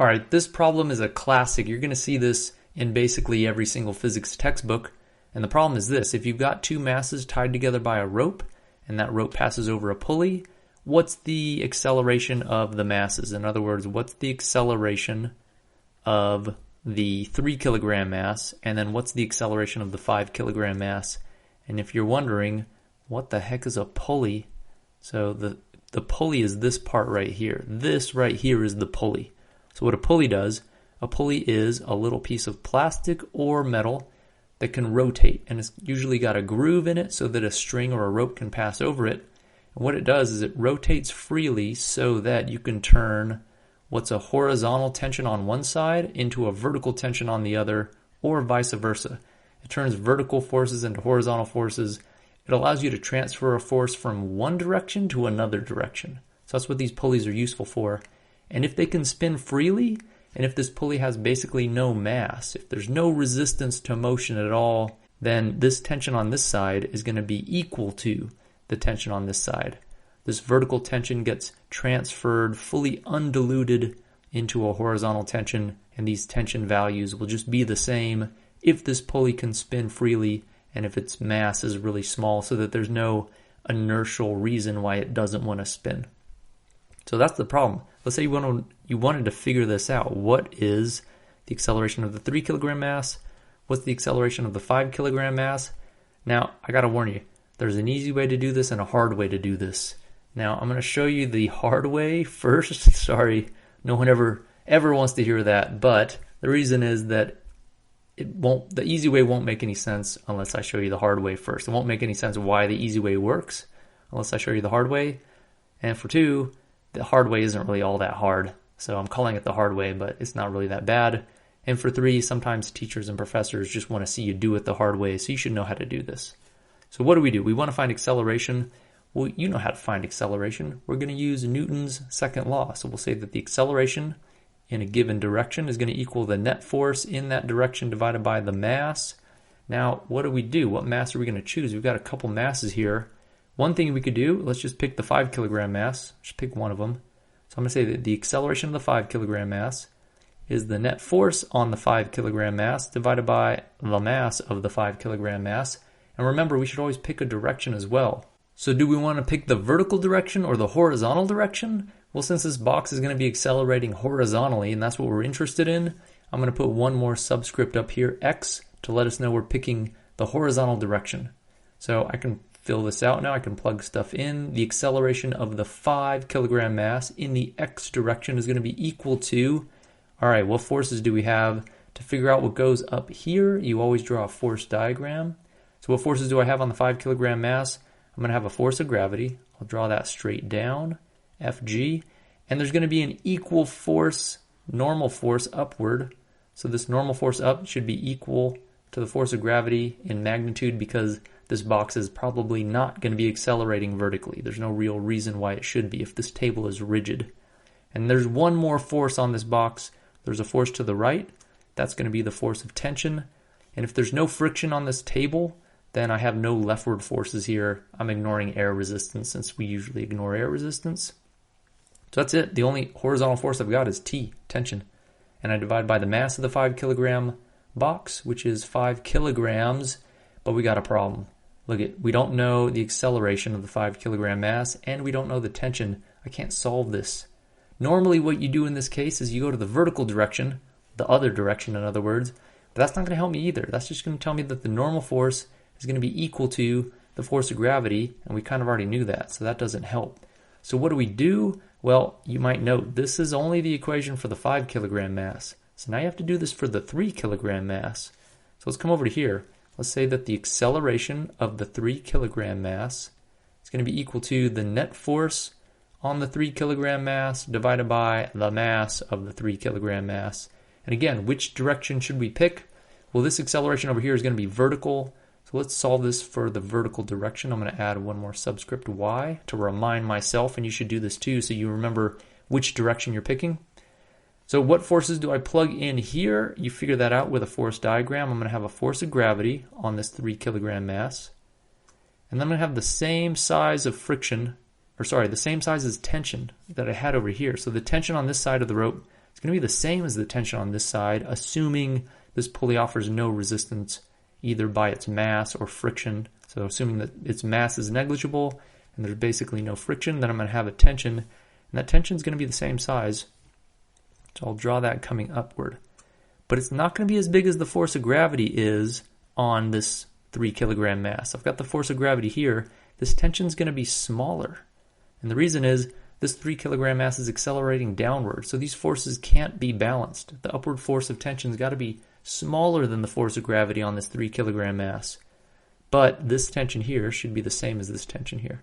All right, this problem is a classic. You're going to see this in basically every single physics textbook. And the problem is this: if you've got two masses tied together by a rope, and that rope passes over a pulley, what's the acceleration of the masses? In other words, what's the acceleration of the 3 kilogram mass, and then what's the acceleration of the 5 kilogram mass? And if you're wondering, what the heck is a pulley? So the pulley is this part right here. This right here is the pulley. So what a pulley does, a pulley is a little piece of plastic or metal that can rotate, and it's usually got a groove in it so that a string or a rope can pass over it. And what it does is it rotates freely so that you can turn what's a horizontal tension on one side into a vertical tension on the other, or vice versa. It turns vertical forces into horizontal forces. It allows you to transfer a force from one direction to another direction. So that's what these pulleys are useful for. And if they can spin freely, and if this pulley has basically no mass, if there's no resistance to motion at all, then this tension on this side is going to be equal to the tension on this side. This vertical tension gets transferred fully undiluted into a horizontal tension, and these tension values will just be the same if this pulley can spin freely and if its mass is really small, so that there's no inertial reason why it doesn't want to spin. So that's the problem. Let's say you wanted to figure this out. What is the acceleration of the 3 kilogram mass? What's the acceleration of the 5 kilogram mass? Now, I got to warn you, there's an easy way to do this and a hard way to do this. Now, I'm going to show you the hard way first. Sorry, no one ever wants to hear that, but the reason is that the easy way won't make any sense unless I show you the hard way first. It won't make any sense why the easy way works unless I show you the hard way. And for two, the hard way isn't really all that hard. So I'm calling it the hard way, but it's not really that bad. And for three, sometimes teachers and professors just want to see you do it the hard way, so you should know how to do this. So what do? We want to find acceleration. Well, you know how to find acceleration. We're going to use Newton's second law. So we'll say that the acceleration in a given direction is going to equal the net force in that direction divided by the mass. Now, what do? What mass are we going to choose? We've got a couple masses here. One thing we could do, let's just pick the 5 kilogram mass. Just pick one of them. So I'm going to say that the acceleration of the 5 kilogram mass is the net force on the 5 kilogram mass divided by the mass of the 5 kilogram mass. And remember, we should always pick a direction as well. So do we want to pick the vertical direction or the horizontal direction? Well, since this box is going to be accelerating horizontally, and that's what we're interested in, I'm going to put one more subscript up here, x, to let us know we're picking the horizontal direction. So I can fill this out now. I can plug stuff in. The acceleration of the 5 kilogram mass in the x direction is going to be equal to, all right, what forces do we have? To figure out what goes up here, you always draw a force diagram. So what forces do I have on the 5 kilogram mass? I'm going to have a force of gravity. I'll draw that straight down, Fg. And there's going to be an equal force, normal force upward. So this normal force up should be equal to the force of gravity in magnitude, because this box is probably not going to be accelerating vertically. There's no real reason why it should be if this table is rigid. And there's one more force on this box. There's a force to the right. That's going to be the force of tension. And if there's no friction on this table, then I have no leftward forces here. I'm ignoring air resistance, since we usually ignore air resistance. So that's it. The only horizontal force I've got is T, tension. And I divide by the mass of the 5 kilogram box, which is 5 kilograms, but we got a problem. Look at, we don't know the acceleration of the 5 kilogram mass, and we don't know the tension. I can't solve this. Normally what you do in this case is you go to the vertical direction, the other direction in other words, but that's not going to help me either. That's just going to tell me that the normal force is going to be equal to the force of gravity, and we kind of already knew that, so that doesn't help. So what do? Well, you might note this is only the equation for the 5 kilogram mass. So now you have to do this for the 3 kilogram mass. So let's come over to here. Let's say that the acceleration of the 3 kilogram mass is going to be equal to the net force on the 3 kilogram mass divided by the mass of the 3 kilogram mass. And again, which direction should we pick? Well, this acceleration over here is going to be vertical. So let's solve this for the vertical direction. I'm going to add one more subscript y to remind myself, and you should do this too so you remember which direction you're picking. So what forces do I plug in here? You figure that out with a force diagram. I'm going to have a force of gravity on this 3 kilogram mass. And then I'm going to have the same size of friction, the same size as tension that I had over here. So the tension on this side of the rope is it's going to be the same as the tension on this side, assuming this pulley offers no resistance either by its mass or friction. So assuming that its mass is negligible and there's basically no friction, then I'm going to have a tension, and that tension is going to be the same size. So I'll draw that coming upward. But it's not going to be as big as the force of gravity is on this 3 kilogram mass. I've got the force of gravity here. This tension is going to be smaller. And the reason is this 3 kilogram mass is accelerating downward. So these forces can't be balanced. The upward force of tension has got to be smaller than the force of gravity on this 3 kilogram mass. But this tension here should be the same as this tension here.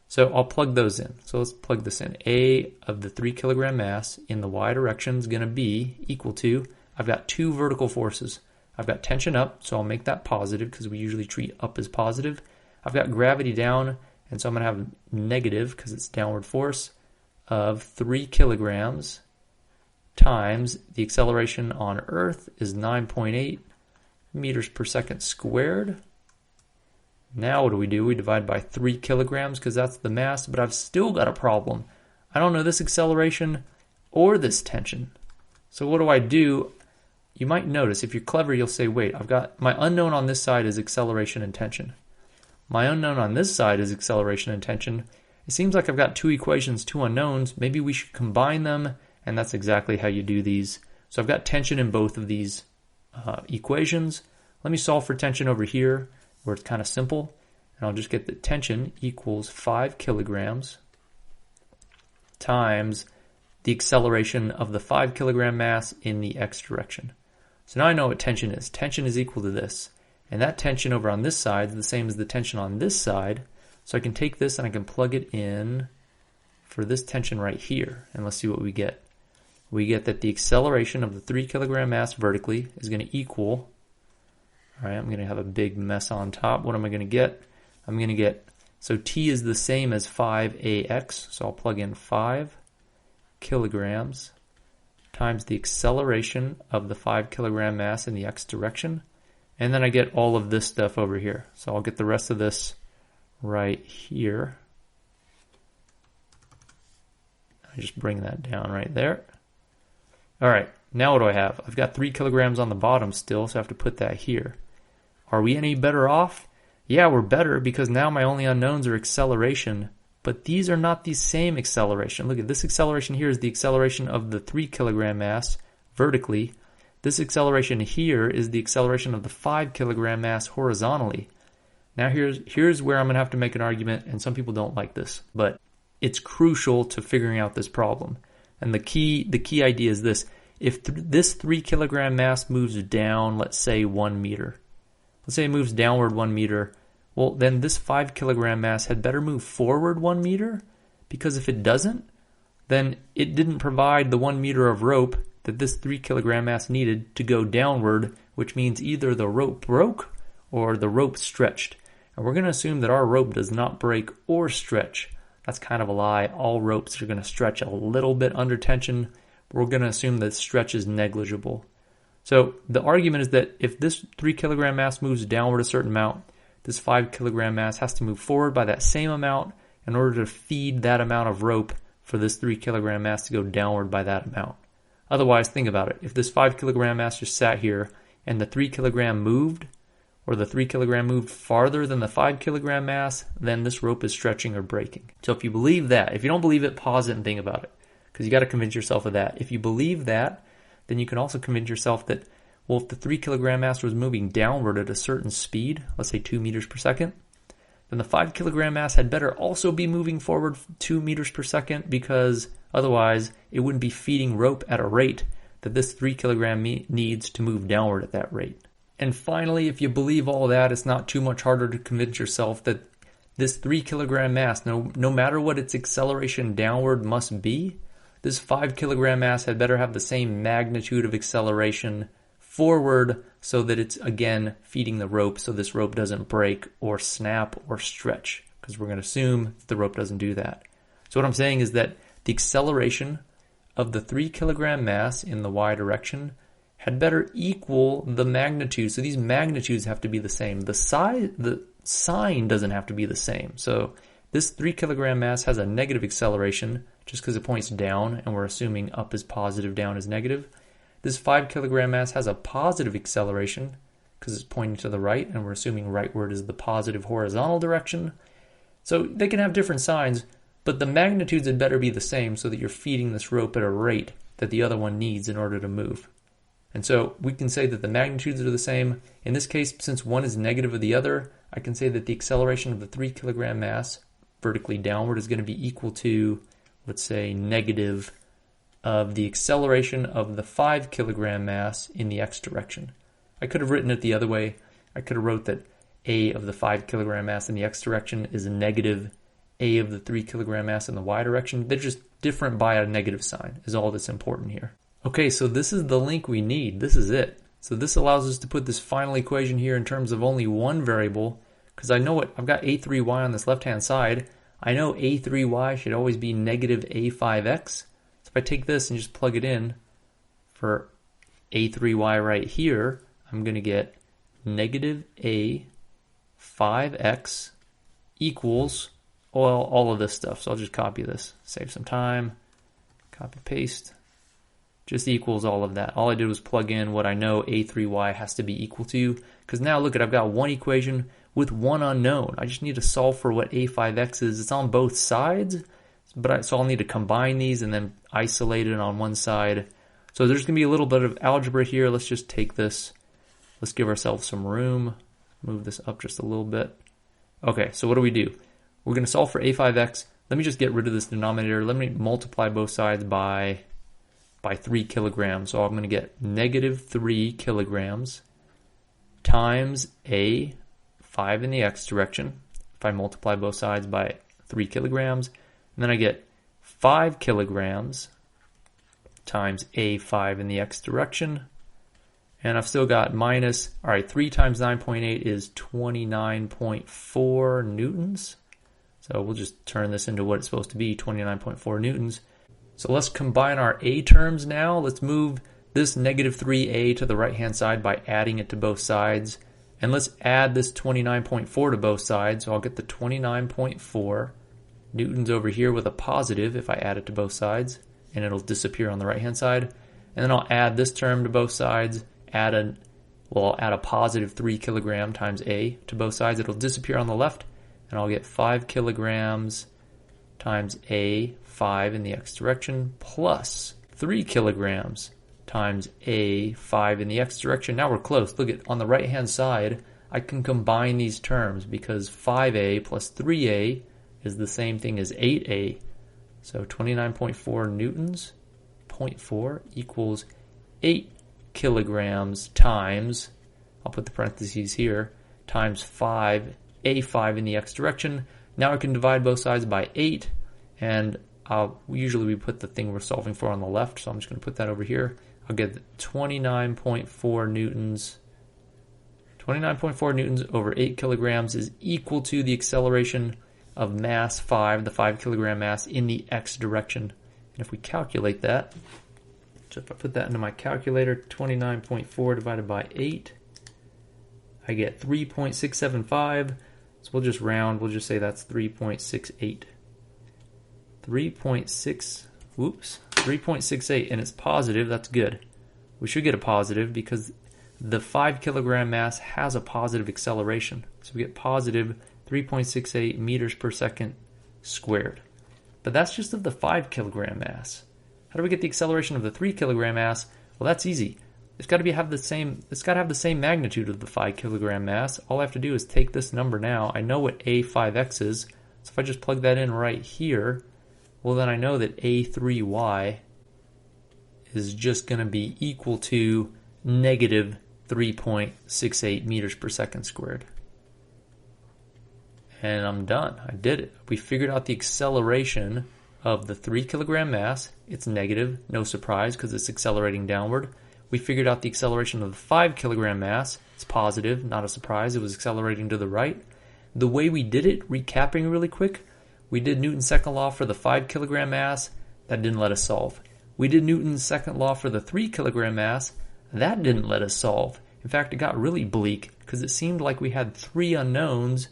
So I'll plug those in. So let's plug this in. A of the 3 kilogram mass in the y direction is going to be equal to, I've got two vertical forces. I've got tension up, so I'll make that positive because we usually treat up as positive. I've got gravity down, and so I'm going to have negative because it's downward force of 3 kilograms times the acceleration on Earth is 9.8 meters per second squared. Now what do? We divide by 3 kilograms because that's the mass, but I've still got a problem. I don't know this acceleration or this tension. So what do? You might notice, if you're clever, you'll say, wait, I've got my unknown on this side is acceleration and tension. My unknown on this side is acceleration and tension. It seems like I've got two equations, two unknowns. Maybe we should combine them, and that's exactly how you do these. So I've got tension in both of these equations. Let me solve for tension over here, where it's kind of simple, and I'll just get that tension equals 5 kilograms times the acceleration of the 5 kilogram mass in the x direction. So now I know what tension is. Tension is equal to this. And that tension over on this side is the same as the tension on this side. So I can take this and I can plug it in for this tension right here. And let's see what we get. We get that the acceleration of the 3 kilogram mass vertically is going to equal, all right, I'm going to have a big mess on top. What am I going to get? I'm going to get, so T is the same as 5AX. So I'll plug in 5 kilograms times the acceleration of the 5 kilogram mass in the x direction, and then I get all of this stuff over here. So I'll get the rest of this right here. I just bring that down right there. All right, now what do I have? I've got 3 kilograms on the bottom still, so I have to put that here. Are we any better off? Yeah, we're better because now my only unknowns are acceleration. But these are not the same acceleration. Look at this acceleration here is the acceleration of the 3 kilogram mass vertically. This acceleration here is the acceleration of the 5 kilogram mass horizontally. Now here's where I'm going to have to make an argument, and some people don't like this, but it's crucial to figuring out this problem. And the key idea is this. If this 3 kilogram mass moves down, let's say 1 meter. Let's say it moves downward 1 meter. Well, then this 5 kilogram mass had better move forward 1 meter, because if it doesn't, then it didn't provide the 1 meter of rope that this 3 kilogram mass needed to go downward, which means either the rope broke or the rope stretched. And we're going to assume that our rope does not break or stretch. That's kind of a lie. All ropes are going to stretch a little bit under tension. We're going to assume that stretch is negligible. So the argument is that if this 3 kilogram mass moves downward a certain amount, this 5 kilogram mass has to move forward by that same amount in order to feed that amount of rope for this 3 kilogram mass to go downward by that amount. Otherwise, think about it. If this 5 kilogram mass just sat here and the 3 kilogram moved, or the 3 kilogram moved farther than the 5 kilogram mass, then this rope is stretching or breaking. So if you believe that, if you don't believe it, pause it and think about it, because you got to convince yourself of that. If you believe that, then you can also convince yourself that, well, if the 3 kilogram mass was moving downward at a certain speed, let's say 2 meters per second, then the 5 kilogram mass had better also be moving forward 2 meters per second, because otherwise it wouldn't be feeding rope at a rate that this 3 kilogram needs to move downward at that rate. And finally, if you believe all that, it's not too much harder to convince yourself that this 3 kilogram mass, no matter what its acceleration downward must be, this 5 kilogram mass had better have the same magnitude of acceleration forward so that it's, again, feeding the rope so this rope doesn't break or snap or stretch, because we're going to assume the rope doesn't do that. So what I'm saying is that the acceleration of the 3 kilogram mass in the y direction had better equal the magnitude. So these magnitudes have to be the same. The sign doesn't have to be the same. So This 3 kilogram mass has a negative acceleration just because it points down, and we're assuming up is positive, down is negative. This 5 kilogram mass has a positive acceleration because it's pointing to the right, and we're assuming rightward is the positive horizontal direction. So they can have different signs, but the magnitudes had better be the same so that you're feeding this rope at a rate that the other one needs in order to move. And so we can say that the magnitudes are the same. In this case, since one is negative of the other, I can say that the acceleration of the 3 kilogram mass vertically downward is going to be equal to, let's say, negative of the acceleration of the 5 kilogram mass in the x direction. I could have written it the other way. I could have wrote that a of the 5 kilogram mass in the x direction is a negative a of the 3 kilogram mass in the y direction. They're just different by a negative sign is all that's important here. Okay, so this is the link we need. This is it. So this allows us to put this final equation here in terms of only one variable, because I know what I've got a3y on this left-hand side. I know a3y should always be negative a5x. So if I take this and just plug it in for a3y right here, I'm going to get negative a5x equals all of this stuff. So I'll just copy this, save some time, copy, paste. Just equals all of that. All I did was plug in what I know a3y has to be equal to, because now look at, I've got one equation with one unknown. I just need to solve for what a5x is. It's on both sides, so I'll need to combine these and then isolate it on one side. So there's going to be a little bit of algebra here. Let's just take this. Let's give ourselves some room. Move this up just a little bit. Okay, so what do we do? We're going to solve for a5x. Let me just get rid of this denominator. Let me multiply both sides by 3 kilograms. So I'm going to get negative 3 kilograms times a 5 in the x direction. If I multiply both sides by 3 kilograms, and then I get 5 kilograms times a 5 in the x direction. And I've still got minus, all right, 3 times 9.8 is 29.4 newtons. So we'll just turn this into what it's supposed to be, 29.4 newtons. So let's combine our a terms now. Let's move this negative 3a to the right-hand side by adding it to both sides. And let's add this 29.4 to both sides. So I'll get the 29.4 newtons over here with a positive if I add it to both sides. And it'll disappear on the right-hand side. And then I'll add this term to both sides. I'll add a positive 3 kilogram times a to both sides. It'll disappear on the left. And I'll get 5 kilograms times a 5 in the x direction plus 3 kilograms times a 5 in the x direction. Now we're close. Look at on the right hand side, I can combine these terms because 5a plus 3a is the same thing as 8a. So 29.4 newtons, 0.4 equals 8 kilograms times, I'll put the parentheses here, times 5, a5 in the x direction. Now I can divide both sides by 8, and usually we put the thing we're solving for on the left, so I'm just going to put that over here. I'll get 29.4 newtons. 29.4 newtons over 8 kilograms is equal to the acceleration of mass 5, the 5 kilogram mass, in the x direction. And if we calculate that, so if I put that into my calculator, 29.4 divided by 8, I get 3.675. So we'll just round, we'll just say that's 3.68. 3.68, and it's positive, that's good. We should get a positive because the 5 kilogram mass has a positive acceleration. So we get positive 3.68 meters per second squared. But that's just of the 5 kilogram mass. How do we get the acceleration of the 3 kilogram mass? Well, that's easy. It's got to have the same magnitude of the 5 kilogram mass. All I have to do is take this number now. I know what a5x is. So if I just plug that in right here, well then I know that a3y is just going to be equal to negative 3.68 meters per second squared. And I'm done. I did it. We figured out the acceleration of the 3 kilogram mass. It's negative, no surprise because it's accelerating downward. We figured out the acceleration of the 5 kilogram mass. It's positive, not a surprise. It was accelerating to the right. The way we did it, recapping really quick, we did Newton's second law for the 5 kilogram mass. That didn't let us solve. We did Newton's second law for the 3 kilogram mass. That didn't let us solve. In fact, it got really bleak because it seemed like we had 3 unknowns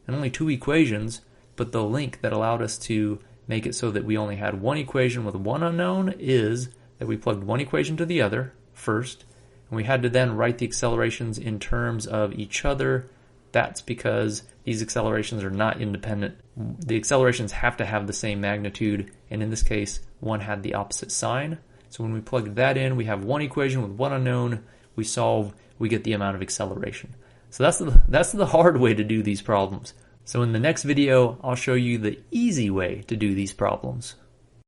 and only 2 equations. but the link that allowed us to make it so that we only had one equation with one unknown is that we plugged one equation to the other first, and we had to then write the accelerations in terms of each other. That's because these accelerations are not independent. The accelerations have to have the same magnitude, and in this case, one had the opposite sign. So when we plug that in, we have one equation with one unknown, we solve, we get the amount of acceleration. So that's the hard way to do these problems. So in the next video, I'll show you the easy way to do these problems.